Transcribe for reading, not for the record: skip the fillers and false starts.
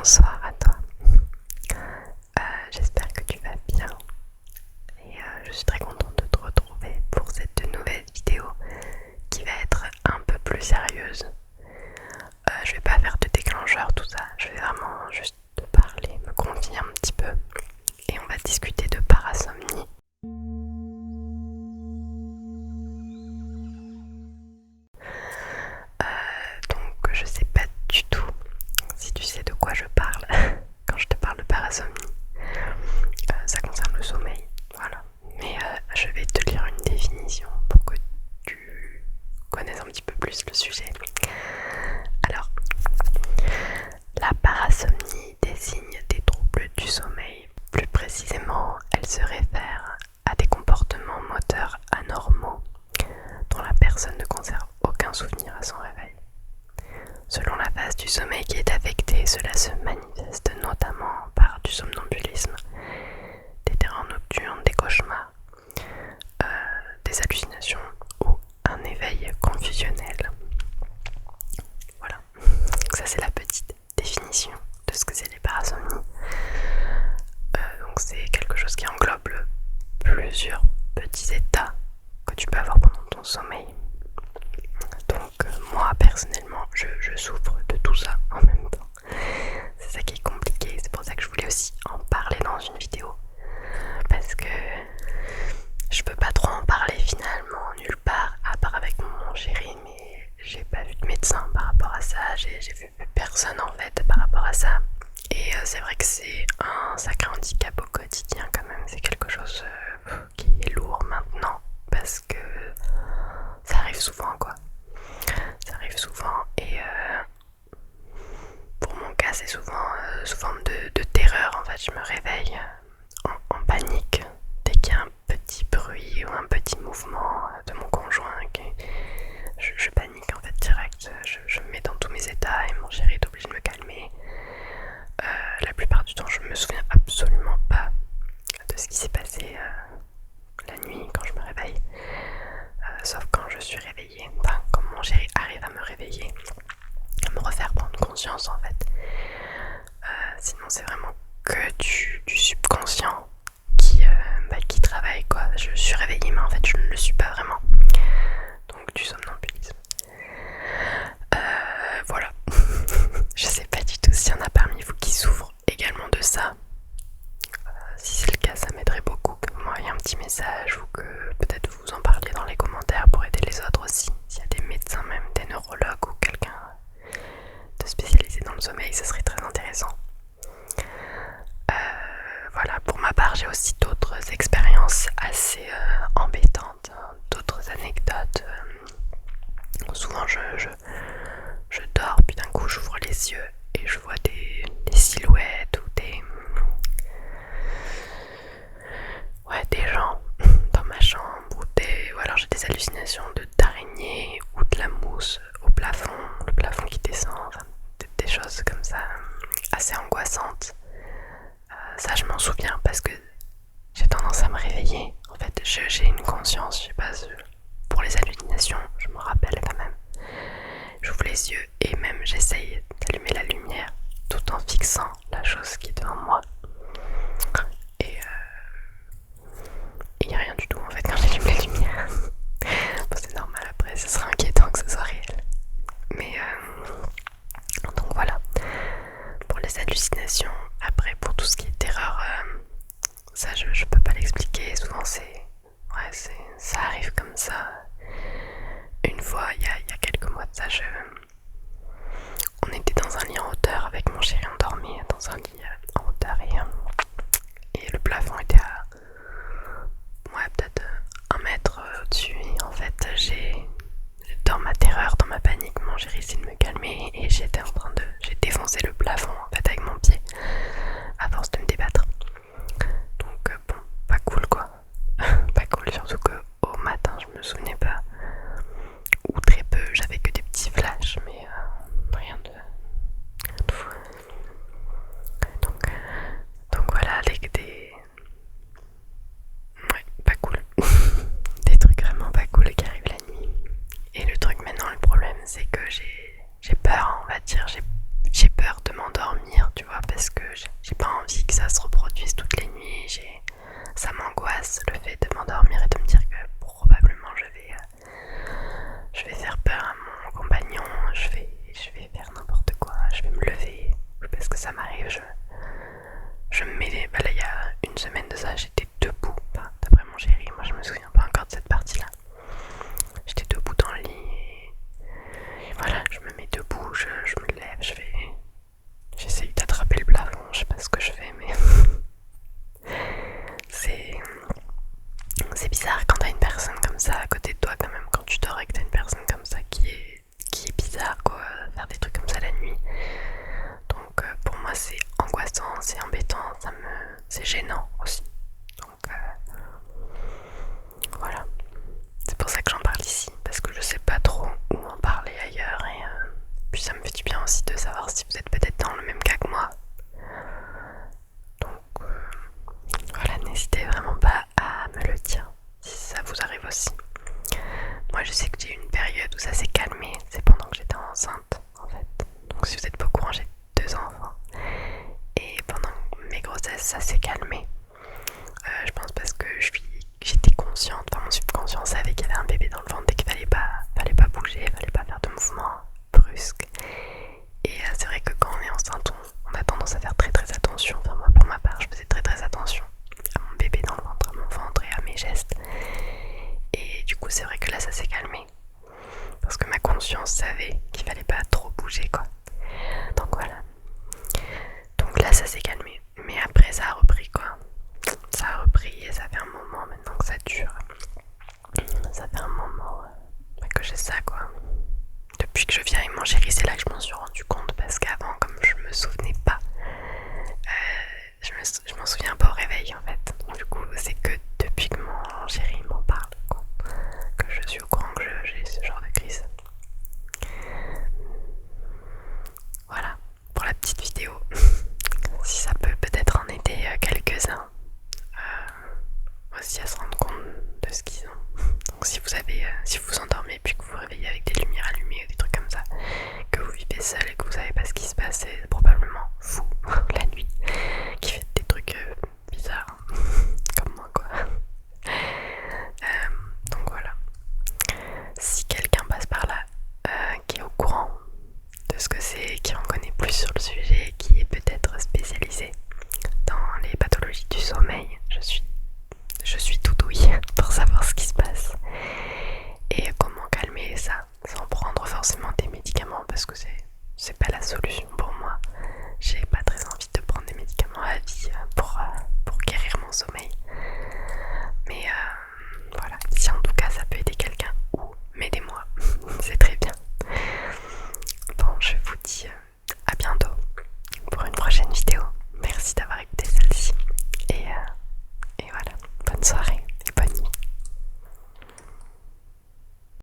bonsoir à toi. J'espère que tu vas bien et je suis très contente de te retrouver pour cette nouvelle vidéo qui va être un peu plus sérieuse. Je vais pas faire de déclencheur, tout ça, je vais vraiment juste te parler, me confier un petit peu et on va discuter de parasomnie. Donc je sais pas du tout si tu sais de quoi je parle quand je te parle de parasomnie. Ça concerne le sommeil, voilà. Mais je vais te lire une définition pour que tu connaisses un petit peu plus le sujet. Alors, la parasomnie désigne des troubles du sommeil. Plus précisément, elle se réfère à des comportements moteurs anormaux dont la personne ne conserve aucun souvenir à son réveil. Selon la phase du sommeil qui est affectée, cela se manifeste notamment par du somnambulisme, des terreurs nocturnes, des cauchemars, des hallucinations ou un éveil confusionnel. Voilà, donc ça c'est la petite définition de ce que c'est les parasomnies. Donc c'est quelque chose qui englobe plusieurs petits états que tu peux avoir pendant ton sommeil. Donc moi personnellement je souffre de tout ça en même temps. C'est ça qui est compliqué, c'est pour ça que je voulais aussi en parler dans une vidéo. Parce que je peux pas trop en parler finalement nulle part à part avec mon chéri, mais j'ai pas vu de médecin par rapport à ça, j'ai vu personne en fait par rapport à ça. Et c'est vrai que c'est un sacré handicap au quotidien quand même, c'est quelque chose qui est lourd maintenant parce que ça arrive souvent quoi. Ça arrive souvent et pour mon cas c'est souvent sous forme de terreur en fait. Je me réveille en panique dès qu'il y a un petit bruit ou un petit mouvement de mon conjoint. Je panique en fait direct, je me mets dans tous mes états et mon chéri est obligé de me calmer. La plupart du temps je me souviens absolument pas de ce qui s'est passé la nuit quand je me réveille, sauf quand je suis réveillée, enfin quand mon chéri arrive à me réveiller, à me refaire prendre conscience en fait. Sinon c'est vraiment que du subconscient qui travaille quoi. Je suis réveillée mais en fait je ne le suis pas vraiment. Donc du somnambulisme. Voilà. Je sais pas du tout s'il y en a parmi vous qui souffrent également de ça. Si c'est le cas, ça m'aiderait beaucoup que vous m'envoyiez un petit message ou que peut-être vous en parliez dans les commentaires pour aider les autres aussi. S'il y a des médecins même, des neurologues ou quelqu'un de spécialisé dans le sommeil, ce serait très intéressant. Voilà, pour ma part, j'ai aussi d'autres expériences assez embêtantes, hein, d'autres anecdotes. Souvent, je dors, puis d'un coup, j'ouvre les yeux et je vois des silhouettes ou des gens dans ma chambre ou alors j'ai des hallucinations d'araignées ou de la mousse au plafond, le plafond qui descend, enfin, des choses comme ça assez angoissantes. Ça je m'en souviens parce que j'ai tendance à me réveiller. En fait j'ai une conscience, je sais pas, pour les hallucinations, je me rappelle quand même. J'ouvre les yeux et même j'essaye d'allumer la lumière tout en fixant la chose qui est devant moi. Et il n'y a rien du tout en fait quand j'allume la lumière. Bon, c'est normal, après ce sera inquiétant que ce soit réel. Mais donc voilà. Pour les hallucinations, après pour tout ce qui est terreur, ça je peux pas l'expliquer. Souvent ça arrive comme ça. Une fois, il y a quelques mois de ça, on était dans un lit en hauteur avec mon chéri endormi dans un lit en hauteur et le plafond était à peut-être 1 mètre au-dessus. Et en fait, dans ma terreur, dans ma panique, mon chéri essayait de me calmer et j'ai défoncé le plafond en fait avec mon pied à force de me débattre. Donc bon, pas cool quoi. Pas cool, surtout que au matin je me souvenais pas, ou très peu, j'avais que des petits flashs, mais rien de fou. Donc voilà, ouais, pas cool. Des trucs vraiment pas cool qui arrivent la nuit. Et le truc maintenant, le problème c'est que j'ai peur, on va dire, j'ai c'est gênant aussi. Donc voilà. C'est pour ça que j'en parle ici, parce que je sais pas trop où en parler ailleurs et puis ça me fait du bien aussi de savoir si vous êtes peut-être dans le même cas que moi. Donc voilà, n'hésitez vraiment pas à me le dire si ça vous arrive aussi. Moi je sais que j'ai eu une période où ça s'est calmé, c'est pendant que j'étais enceinte en fait. Donc si vous êtes pas au courant, j'ai 2 enfants. Et pendant mes grossesses ça s'est calmé. Je pense parce que j'étais consciente, enfin mon subconscient savait qu'il y avait un bébé dans le ventre et qu'il fallait pas bouger, fallait pas faire de mouvements brusques. Et c'est vrai que quand on est enceinte, on a tendance à faire très très attention. Enfin moi pour ma part, je faisais très très attention à mon bébé dans le ventre, à mon ventre et à mes gestes. Et du coup c'est vrai que là ça s'est calmé. Parce que ma conscience savait qu'il fallait pas trop bouger quoi. Donc voilà. Donc là ça s'est calmé.